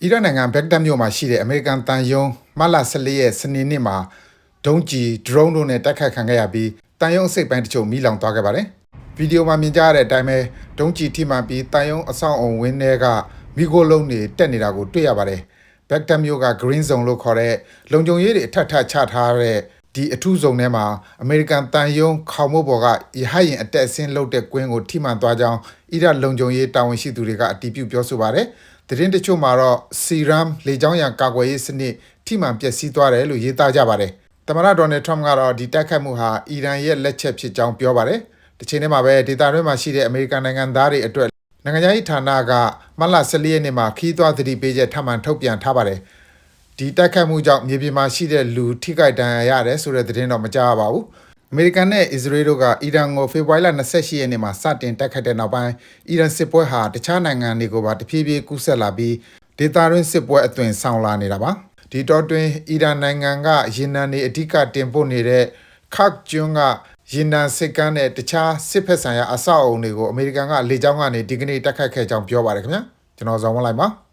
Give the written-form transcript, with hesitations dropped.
အီရန်နိုင်ငံဘက်ဂဒက်မြို့မှာရှိတဲ့အမေရိကန်တန်ယုံမလ14ရက်စနေနေ့မှာဒုံးကျည် drone တို့နဲ့တိုက်ခိုက်ခံခဲ့ရပြီးတန်ယုံအစိတ်ပိုင်းတချို့မီးလောင်သွားခဲ့ပါတယ်။ဗီဒီယိုမှာမြင်ကြရတဲ့အတိုင်းပဲဒုံးကျည်ထိမှန်ပြီးတန်ယုံအဆောင်အုံဝင်းထဲကမီးခိုးလုံးတွေတက်နေတာကိုတွေ့ရပါတယ်။ဘက်ဂဒက်မြို့က Green Zone လို့ခေါ်တဲ့လုံခြုံရေးတွေအထက်ထပ်ချထားတဲ့ဒီအထူးဇုံထဲမှာအမေရိကန်တန်ယုံခေါင်မိုးပေါ်ကရဟတ်ယာဉ်အတက်အဆင်းလုပ်တဲ့ကွင်းကိုထိမှန်သွားကြောင်းအီရတ်လုံခြုံရေးတာဝန်ရှိသူတွေကအတည်ပြုပြောဆိုပါတယ်။သတင်းတချို့မှာတော့ Serum လေကြောင်းရန်ကာကွယ်ရေးစနစ်ထိမှန်ပျက်စီးသွားတယ်လို့ရေးသားကြပါတယ်။သမ္မတဒေါ်နယ်ထရမ့်ကတော့ဒီတိုက်ခိုက်မှုဟာအီရန်ရဲ့လက်ချက်ဖြစ်ကြောင်းပြောပါတယ်။တစ်ချိန်တည်းမှာပဲဒေသတွင်းမှာရှိတဲ့အမေရိကန်နိုင်ငံသားတွေအတွက်နိုင်ငံရေးဌာနကမလ14ရက်နေ့မှာခီးသွွားသတိပေးချက်ထပ်မံထုတ်ပြန်ထားပါတယ်။ဒီတိုက်ခိုက်မှုကြောင့်မြေပြင်မှာရှိတဲ့လူထိခိုက်ဒဏ်ရာရတယ်ဆိုတဲ့သတင်းတော့မကြားရပါဘူး။အမေရိကန်နဲ့အစ္စရေးတို့ကအီရန်ကိုဖေဖော်ဝါရီလ28ရက်နေ့မှာစတင်တိုက်ခိုက်တဲ့နောက်ပိုင်းအီရန်စစ်ပွဲဟာတခြားနိုင်ငံတွေကိုပါတဖြည်းဖြည်းကူးစက်လာပြီးဒေသတွင်းစစ်ပွဲအသွင်ဆောင်လာနေတာပါ။ဒီတော့တွင်အီရန်နိုင်ငံကရေနံတွေအဓိကတင်ပို့နေတဲ့ခတ်ကျွန်းကရေနံစစ်ကမ်းနဲ့တခြားစစ်ဖက်ဆိုင်ရာအဆောက်အအုံတွေကိုအမေရိကန်ကလေကြောင်းကနေဒီကနေ့တိုက်ခိုက်ခဲ့ကြောင်းပြောပါတယ်ခင်ဗျာ။ကျွန်တော်ဇော်ဝင်းလိုက်ပါ